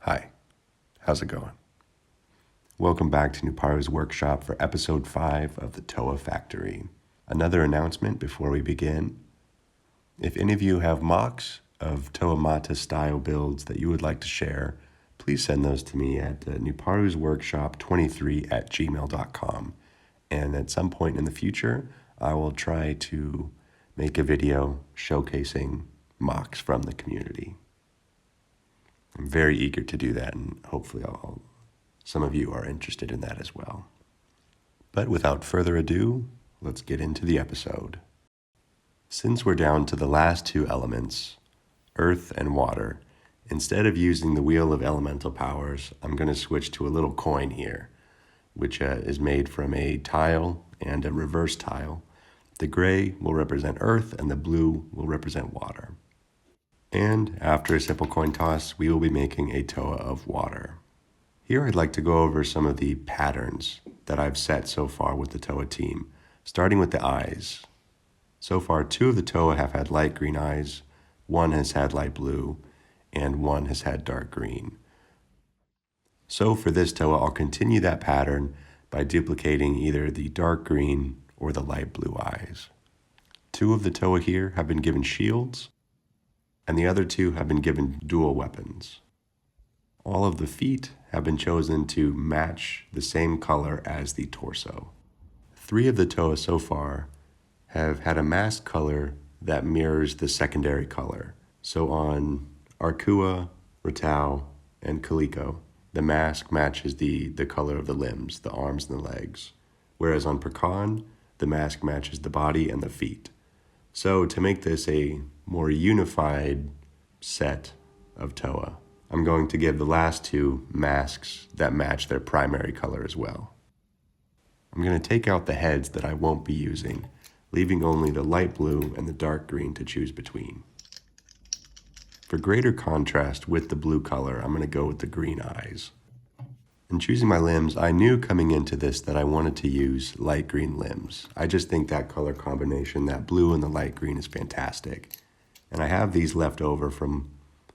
Hi, how's it going? Welcome back to Nuparu's workshop for episode 5 of the TOA Factory. Another announcement before we begin. If any of you have mocks of TOA Mata style builds that you would like to share, please send those to me at nuparusworkshop23@gmail.com. And at some point in the future, I will try to make a video showcasing mocks from the community. I'm very eager to do that, and hopefully some of you are interested in that as well. But without further ado, let's get into the episode. Since we're down to the last two elements, earth and water, instead of using the wheel of elemental powers, I'm going to switch to a little coin here, which is made from a tile and a reverse tile. The gray will represent earth and the blue will represent water. And after a simple coin toss, we will be making a TOA of water. Here I'd like to go over some of the patterns that I've set so far with the TOA team, starting with the eyes. So far, 2 of the TOA have had light green eyes, 1 has had light blue, and 1 has had dark green. So for this TOA, I'll continue that pattern by duplicating either the dark green or the light blue eyes. 2 of the TOA here have been given shields, and the other 2 have been given dual weapons. All of the feet have been chosen to match the same color as the torso. 3 of the TOA so far have had a mask color that mirrors the secondary color. So on Arkua, Ratau, and Kaliko, the mask matches the color of the limbs, the arms and the legs. Whereas on Pecan, the mask matches the body and the feet. So to make this a more unified set of TOA, I'm going to give the last 2 masks that match their primary color as well. I'm going to take out the heads that I won't be using, leaving only the light blue and the dark green to choose between. For greater contrast with the blue color, I'm going to go with the green eyes. In choosing my limbs, I knew coming into this that I wanted to use light green limbs. I just think that color combination, that blue and the light green, is fantastic. And I have these left over from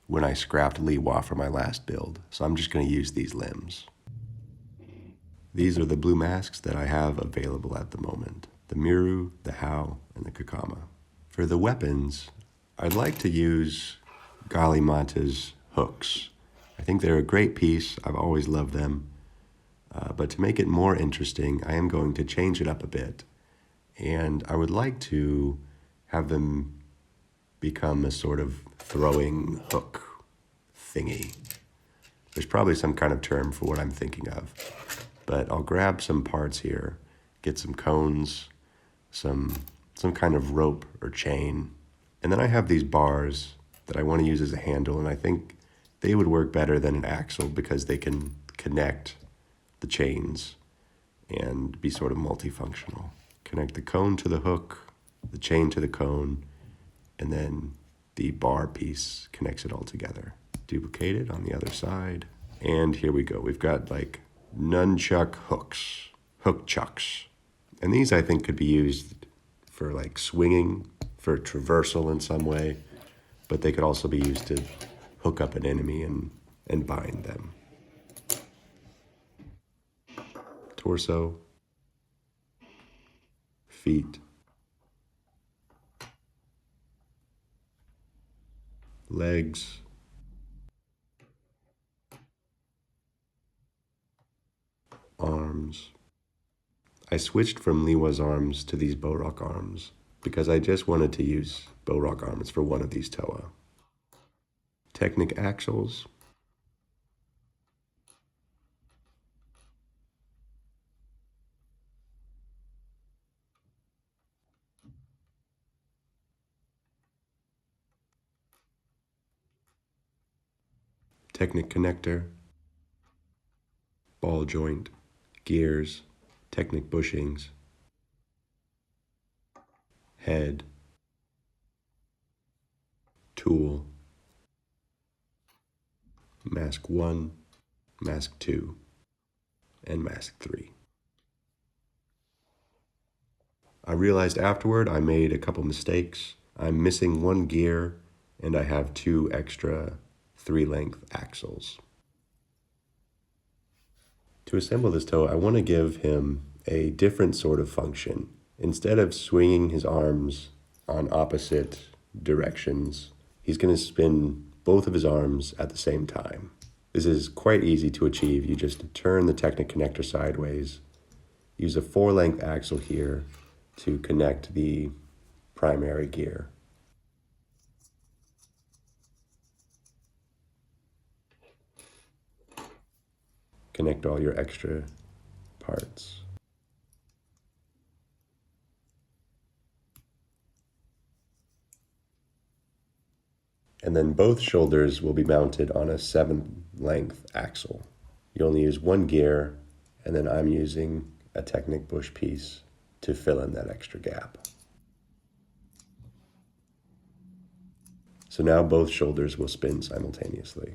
when I scrapped Liwa for my last build, so I'm just going to use these limbs. These are the blue masks that I have available at the moment: the Miru, the Hao, and the Kakama. For the weapons, I'd like to use Galimata's hooks. I think they're a great piece. I've always loved them. But to make it more interesting, I am going to change it up a bit. And I would like to have them become a sort of throwing hook thingy. There's probably some kind of term for what I'm thinking of. But I'll grab some parts here, get some cones, some kind of rope or chain. And then I have these bars that I want to use as a handle, and I think they would work better than an axle because they can connect the chains and be sort of multifunctional. Connect the cone to the hook, the chain to the cone, and then the bar piece connects it all together. Duplicate it on the other side. And here we go. We've got like nunchuck hooks, hook chucks. And these I think could be used for like swinging, for traversal in some way, but they could also be used to hook up an enemy and bind them. Torso, feet, legs, arms. I switched from Liwa's arms to these Borok arms because I just wanted to use Borok arms for one of these TOA. Technic axles. Technic connector. Ball joint. Gears. Technic bushings. Head. Tool. Mask 1, Mask 2, and Mask 3. I realized afterward I made a couple mistakes. I'm missing 1 gear, and I have 2 extra 3-length axles. To assemble this toe, I want to give him a different sort of function. Instead of swinging his arms on opposite directions, he's going to spin both of his arms at the same time. This is quite easy to achieve. You just turn the Technic connector sideways, use a 4-length axle here to connect the primary gear. Connect all your extra parts. And then both shoulders will be mounted on a 7-length axle. You only use one gear, and then I'm using a Technic bush piece to fill in that extra gap. So now both shoulders will spin simultaneously.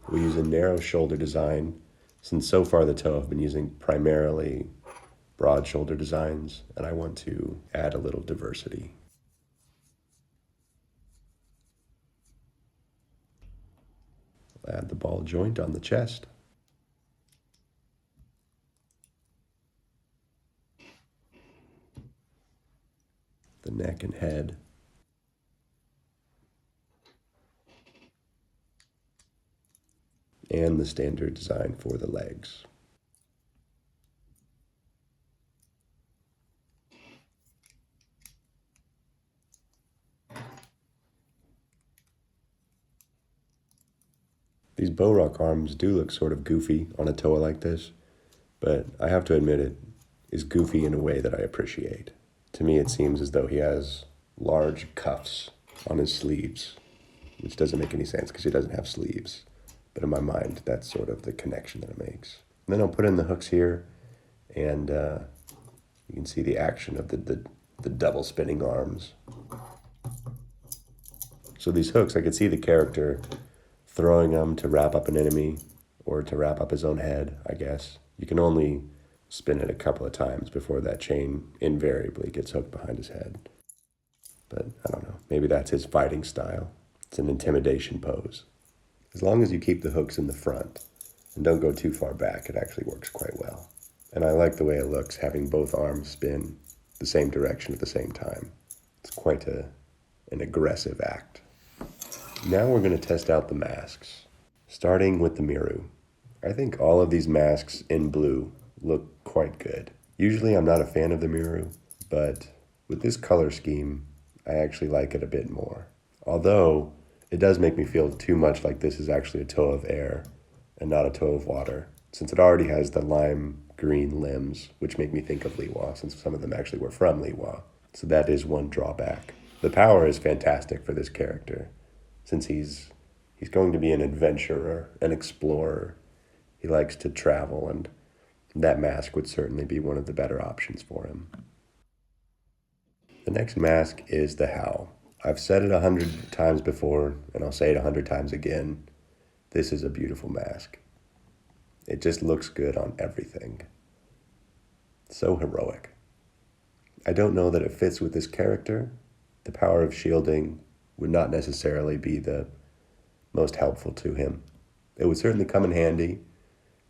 We use a narrow shoulder design, since so far the toe I've been using primarily broad shoulder designs, and I want to add a little diversity. I'll add the ball joint on the chest. The neck and head. And the standard design for the legs. These bow rock arms do look sort of goofy on a toa like this, but I have to admit it is goofy in a way that I appreciate. To me, it seems as though he has large cuffs on his sleeves, which doesn't make any sense because he doesn't have sleeves. But in my mind, that's sort of the connection that it makes. And then I'll put in the hooks here, and you can see the action of the double spinning arms. So these hooks, I could see the character throwing them to wrap up an enemy or to wrap up his own head, I guess. You can only spin it a couple of times before that chain invariably gets hooked behind his head. But I don't know, maybe that's his fighting style. It's an intimidation pose. As long as you keep the hooks in the front and don't go too far back, it actually works quite well. And I like the way it looks, having both arms spin the same direction at the same time. It's quite an aggressive act. Now we're going to test out the masks, starting with the Miru. I think all of these masks in blue look quite good. Usually I'm not a fan of the Miru, but with this color scheme, I actually like it a bit more. Although, it does make me feel too much like this is actually a toe of air and not a toe of water, since it already has the lime green limbs, which make me think of Liwa, since some of them actually were from Liwa. So that is one drawback. The power is fantastic for this character, since he's going to be an adventurer, an explorer. He likes to travel, and that mask would certainly be one of the better options for him. The next mask is the Howl. I've said it 100 times before, and I'll say it 100 times again. This is a beautiful mask. It just looks good on everything. So heroic. I don't know that it fits with this character. The power of shielding would not necessarily be the most helpful to him. It would certainly come in handy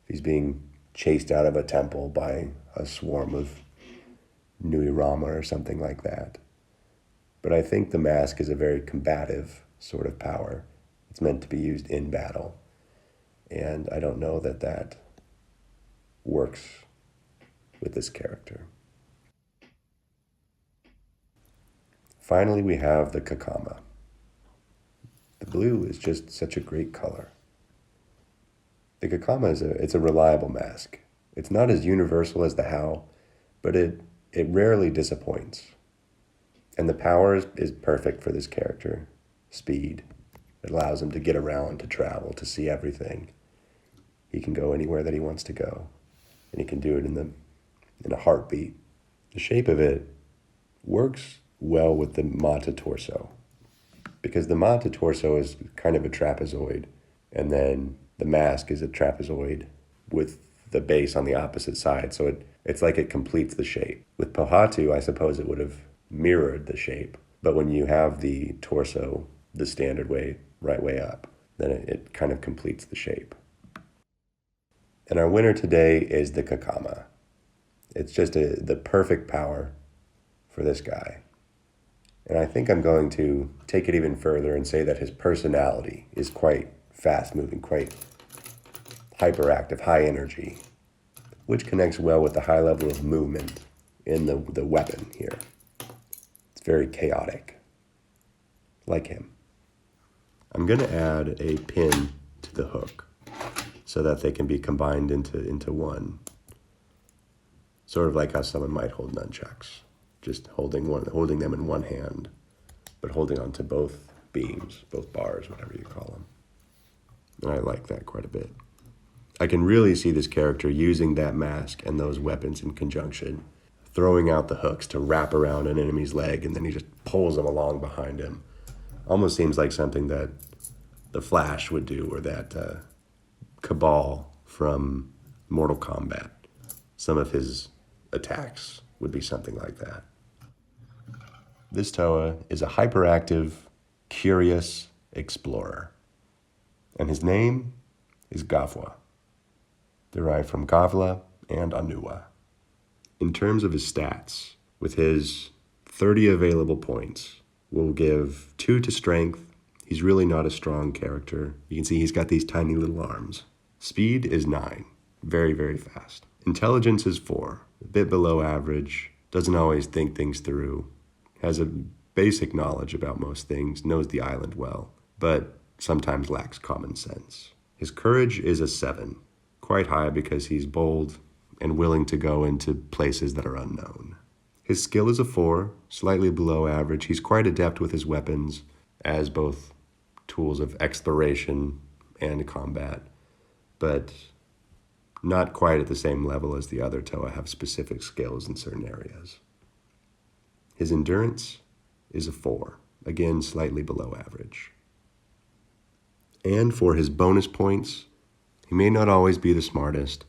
if he's being chased out of a temple by a swarm of Nui Rama or something like that. But I think the mask is a very combative sort of power. It's meant to be used in battle. And I don't know that that works with this character. Finally, we have the Kakama. The blue is just such a great color. The Kakama it's a reliable mask. It's not as universal as the Howl, but it rarely disappoints. And the power is perfect for this character. Speed. It allows him to get around, to travel, to see everything. He can go anywhere that he wants to go. And he can do it in a heartbeat. The shape of it works well with the Mata torso. Because the Mata torso is kind of a trapezoid. And then the mask is a trapezoid with the base on the opposite side. So it's like it completes the shape. With Pohatu, I suppose it would have mirrored the shape. But when you have the torso the standard way, right way up, then it kind of completes the shape. And our winner today is the Kakama. It's just the perfect power for this guy. And I think I'm going to take it even further and say that his personality is quite fast-moving, quite hyperactive, high energy, which connects well with the high level of movement in the weapon here. It's very chaotic, like him. I'm going to add a pin to the hook so that they can be combined into one. Sort of like how someone might hold nunchucks, just holding them in one hand, but holding onto both beams, both bars, whatever you call them. And I like that quite a bit. I can really see this character using that mask and those weapons in conjunction, throwing out the hooks to wrap around an enemy's leg, and then he just pulls them along behind him. Almost seems like something that the Flash would do, or that Cabal from Mortal Kombat. Some of his attacks would be something like that. This Toa is a hyperactive, curious explorer. And his name is Gavwa, derived from Gavla and Anuwa. In terms of his stats, with his 30 available points, we'll give 2 to strength. He's really not a strong character. You can see he's got these tiny little arms. Speed is 9, very, very fast. Intelligence is 4, a bit below average, doesn't always think things through, has a basic knowledge about most things, knows the island well, but sometimes lacks common sense. His courage is a 7, quite high because he's bold and willing to go into places that are unknown. His skill is a 4, slightly below average. He's quite adept with his weapons as both tools of exploration and combat, but not quite at the same level as the other Toa have specific skills in certain areas. His endurance is a 4, again slightly below average. And for his bonus points, he may not always be the smartest,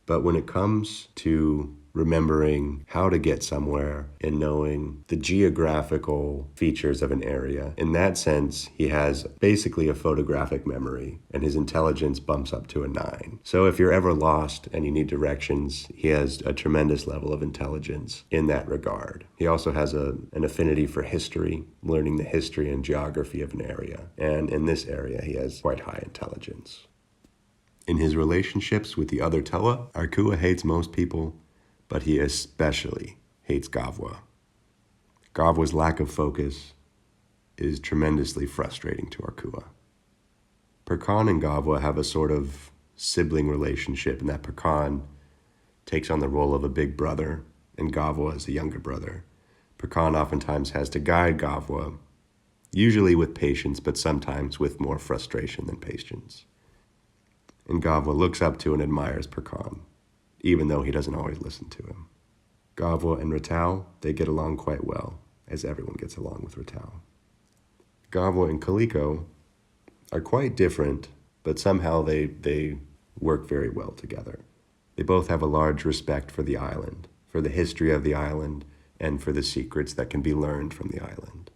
but when it comes to remembering how to get somewhere and knowing the geographical features of an area, in that sense, he has basically a photographic memory, and his intelligence bumps up to a 9. So if you're ever lost and you need directions, he has a tremendous level of intelligence in that regard. He also has an affinity for history, learning the history and geography of an area, and in this area, he has quite high intelligence. In his relationships with the other Toa, Arkua hates most people, but he especially hates Gavwa. Gavwa's lack of focus is tremendously frustrating to Arkua. Perkan and Gavwa have a sort of sibling relationship in that Perkan takes on the role of a big brother and Gavwa is a younger brother. Perkan oftentimes has to guide Gavwa, usually with patience, but sometimes with more frustration than patience. And Gavwa looks up to and admires Perkan, even though he doesn't always listen to him. Gavwa and Ratau, they get along quite well, as everyone gets along with Ratau. Gavwa and Kaliko are quite different, but somehow they work very well together. They both have a large respect for the island, for the history of the island, and for the secrets that can be learned from the island.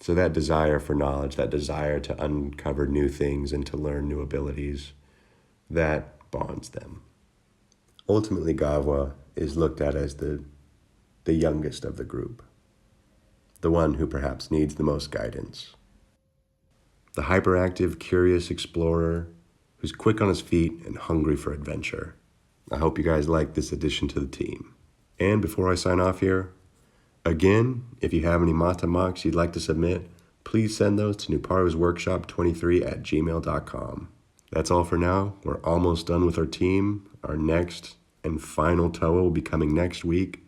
So that desire for knowledge, that desire to uncover new things and to learn new abilities, that bonds them. Ultimately, Gavwa is looked at as the youngest of the group, the one who perhaps needs the most guidance. The hyperactive, curious explorer who's quick on his feet and hungry for adventure. I hope you guys like this addition to the team. And before I sign off here, again, if you have any Mata mocs you'd like to submit, please send those to nuparosworkshop23@gmail.com. That's all for now. We're almost done with our team. Our next and final Toa will be coming next week,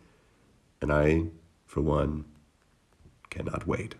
and I, for one, cannot wait.